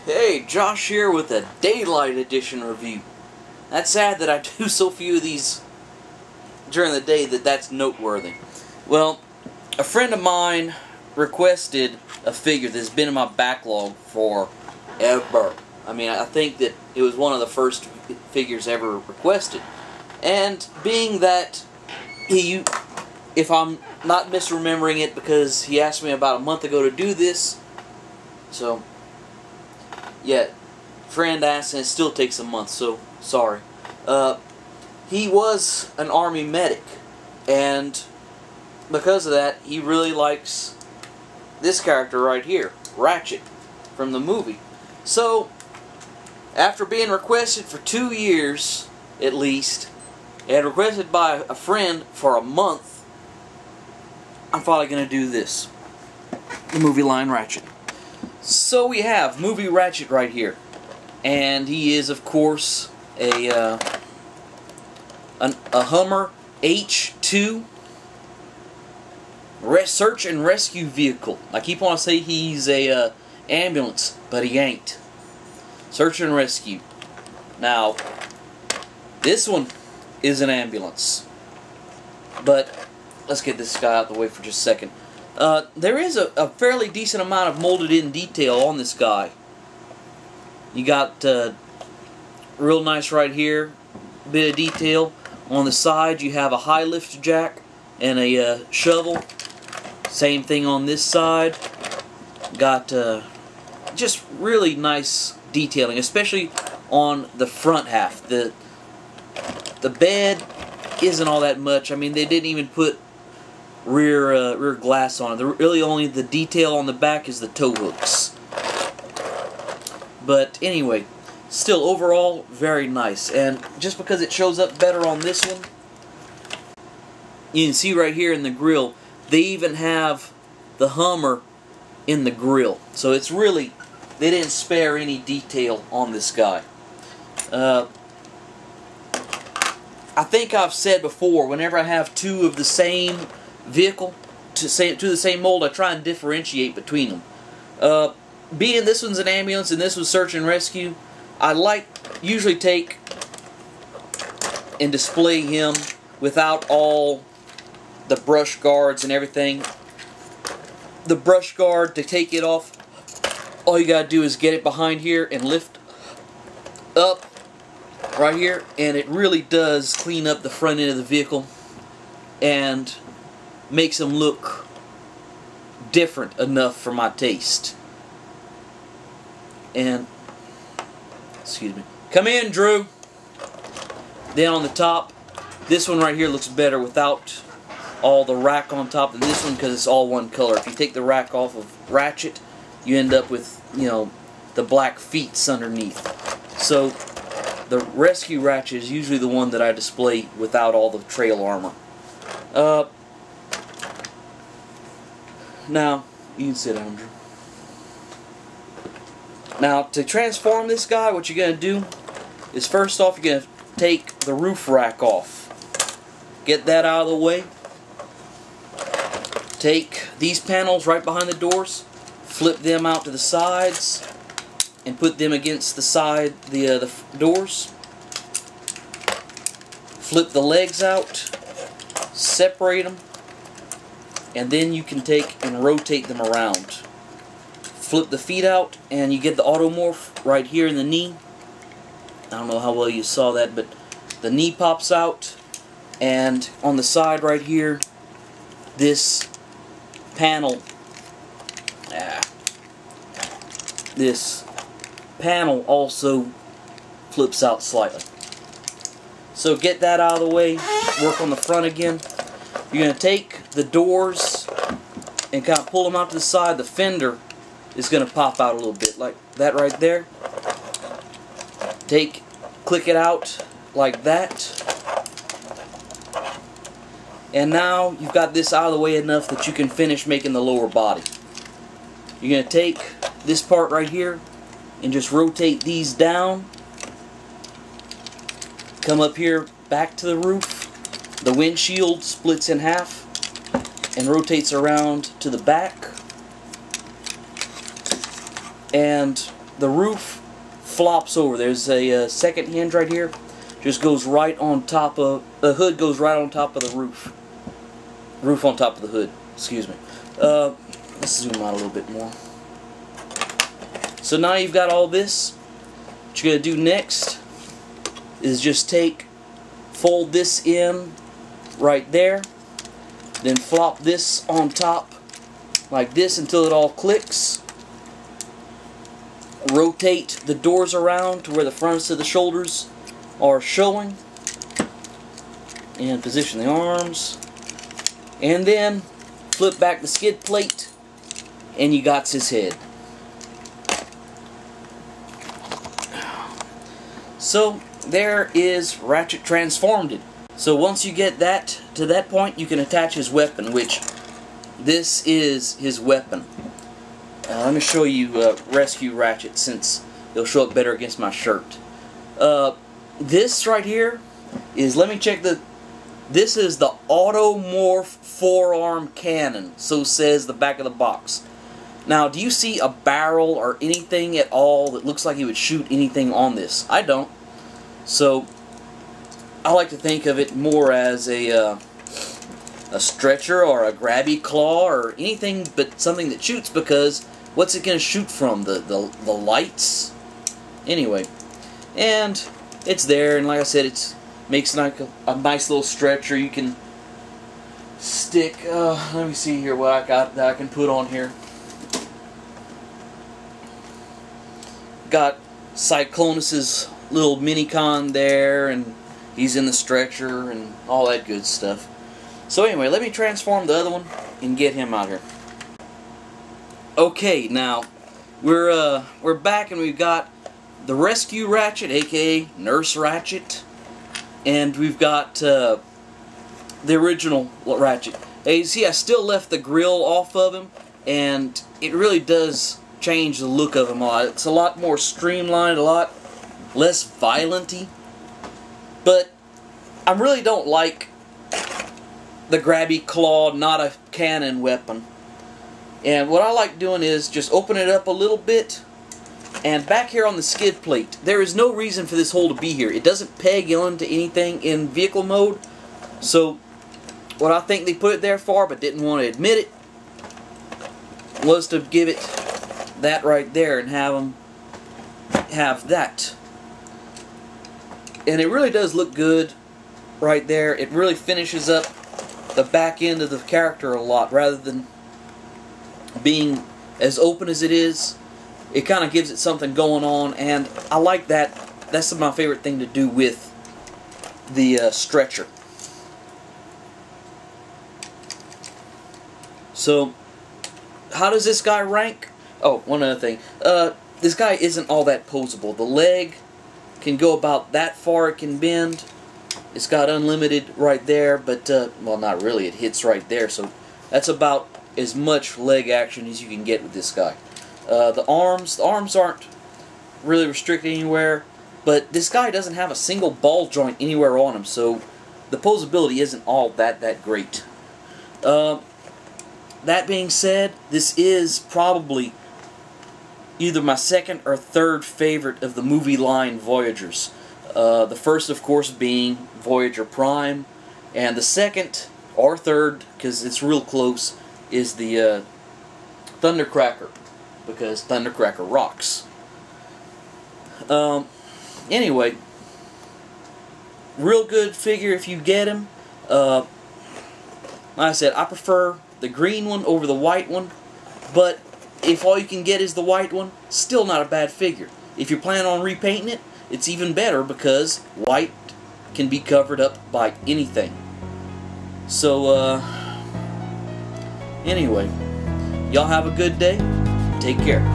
Hey, Josh here with a Daylight Edition review. That's sad that I do so few of these during the day that's noteworthy. Well, a friend of mine requested a figure that's been in my backlog forever. I mean, I think that it was one of the first figures ever requested. And being that if I'm not misremembering it, because he asked me about a month ago to do this, so yeah, friend asked, and it still takes a month, so sorry. He was an Army medic, and because of that, he really likes this character right here, Ratchet, from the movie. So, after being requested for 2 years, at least, and requested by a friend for a month, I'm finally going to do this. The movie line Ratchet. So we have movie Ratchet right here, and he is, of course, a Hummer H2 search and rescue vehicle. I keep on saying he's a ambulance, but he ain't. Search and rescue. Now, this one is an ambulance, but let's get this guy out of the way for just a second. There is a fairly decent amount of molded in detail on this guy. You got real nice right here, bit of detail. On the side you have a high lift jack and a shovel. Same thing on this side. Got just really nice detailing, especially on the front half. The bed isn't all that much. I mean, they didn't even put rear glass on it. Really only the detail on the back is the tow hooks. But anyway, still overall very nice. And just because it shows up better on this one, you can see right here in the grill, they even have the Hummer in the grill. So it's really, they didn't spare any detail on this guy. I think I've said before, whenever I have two of the same vehicle to the same mold, I try and differentiate between them. Being this one's an ambulance and this was search and rescue, I usually take and display him without all the brush guards and everything. The brush guard, to take it off, all you gotta do is get it behind here and lift up right here, and it really does clean up the front end of the vehicle and makes them look different enough for my taste. And, excuse me, come in, Drew. Then on the top, this one right here looks better without all the rack on top than this one, because it's all one color. If you take the rack off of Ratchet, you end up with, you know, the black feet underneath. So the rescue Ratchet is usually the one that I display without all the trail armor. Now, you can sit down, Drew. Now, to transform this guy, what you're going to do is, first off, you're going to take the roof rack off. Get that out of the way. Take these panels right behind the doors, flip them out to the sides, and put them against the side, the doors. Flip the legs out, separate them, and then you can take and rotate them around. Flip the feet out, and you get the automorph right here in the knee. I don't know how well you saw that, but the knee pops out, and on the side right here, this panel, also flips out slightly. So get that out of the way, work on the front again. You're going to take the doors and kind of pull them out to the side. The fender is going to pop out a little bit, like that right there. Click it out like that. And now you've got this out of the way enough that you can finish making the lower body. You're going to take this part right here and just rotate these down. Come up here back to the roof. The windshield splits in half and rotates around to the back. And the roof flops over. There's a second hinge right here. Just goes right on top of the hood. Goes right on top of the roof. Roof on top of the hood. Excuse me. Let's zoom out a little bit more. So now you've got all this. What you're gonna do next is just fold this in right there. Then flop this on top like this until it all clicks. Rotate the doors around to where the fronts of the shoulders are showing. And position the arms. And then flip back the skid plate and you got his head. So there is Ratchet transformed. So once you get that to that point, you can attach his weapon, which this is his weapon. Let me show you Rescue Ratchet since it'll show up better against my shirt. This right here is, let me check this is the Automorph forearm cannon, so says the back of the box. Now, do you see a barrel or anything at all that looks like he would shoot anything on this? I don't. So, I like to think of it more as a stretcher or a grabby claw or anything but something that shoots, because what's it going to shoot from? The lights? Anyway, and it's there, and like I said, it makes like a nice little stretcher. You can stick, let me see here what I got that I can put on here. Got Cyclonus's little mini-con there, and he's in the stretcher and all that good stuff. So anyway, let me transform the other one and get him out here. Okay, now we're back, and we've got the Rescue Ratchet, aka Nurse Ratchet, and we've got the original Ratchet. As you see, I still left the grill off of him, and it really does change the look of him a lot. It's a lot more streamlined, a lot less violent-y. But I really don't like the grabby claw, not a cannon weapon. And what I like doing is just open it up a little bit, and back here on the skid plate, there is no reason for this hole to be here. It doesn't peg onto anything in vehicle mode. So what I think they put it there for, but didn't want to admit it, was to give it that right there and have them have that. And it really does look good right there. It really finishes up the back end of the character a lot, rather than being as open as it is. It kind of gives it something going on, and I like that. That's my favorite thing to do with the stretcher. So, how does this guy rank? Oh, one other thing. This guy isn't all that posable. The leg can go about that far it can bend. It's got unlimited right there, but, well, not really. It hits right there, so that's about as much leg action as you can get with this guy. The arms aren't really restricted anywhere, but this guy doesn't have a single ball joint anywhere on him, so the posability isn't all that great. That being said, this is probably either my second or third favorite of the movie line Voyagers. The first, of course, being Voyager Prime, and the second, or third, because it's real close, is the Thundercracker, because Thundercracker rocks. Anyway, real good figure if you get him. Like I said, I prefer the green one over the white one, but if all you can get is the white one, still not a bad figure. If you're planning on repainting it, it's even better, because white can be covered up by anything. So, anyway, y'all have a good day. Take care.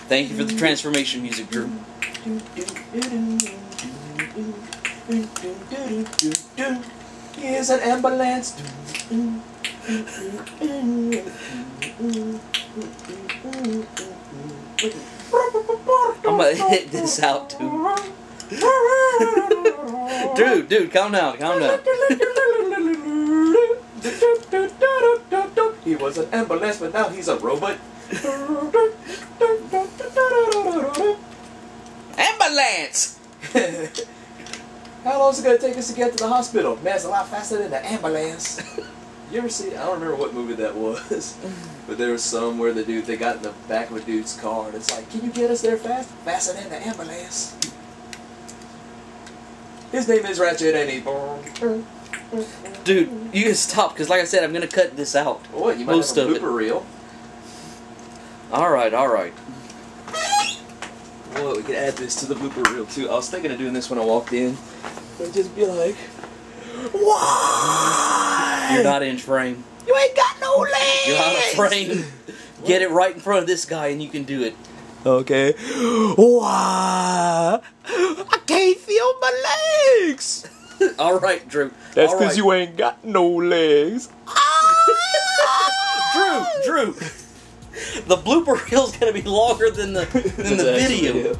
Thank you for the transformation music, Drew. is an ambulance. I'm gonna hit this out too. Dude, calm down, calm down. He was an ambulance, but now he's a robot. Ambulance! How long is it going to take us to get to the hospital? Man, it's a lot faster than the ambulance. You ever see, I don't remember what movie that was, but there was some where they got in the back of a dude's car, and it's like, can you get us there fast? Faster than the ambulance. His name is Ratchet, ain't he? Dude, you can stop, because like I said, I'm going to cut this out. What, you might Most have a of blooper reel. Alright. Well, we could add this to the blooper reel too. I was thinking of doing this when I walked in. But just be like, why? You're not in frame. You ain't got no legs! You're out of frame. Get it right in front of this guy and you can do it. Okay. Why? I can't feel my legs! Alright, Drew. That's because you ain't got no legs. Drew! The blooper reel's gonna be longer than the video.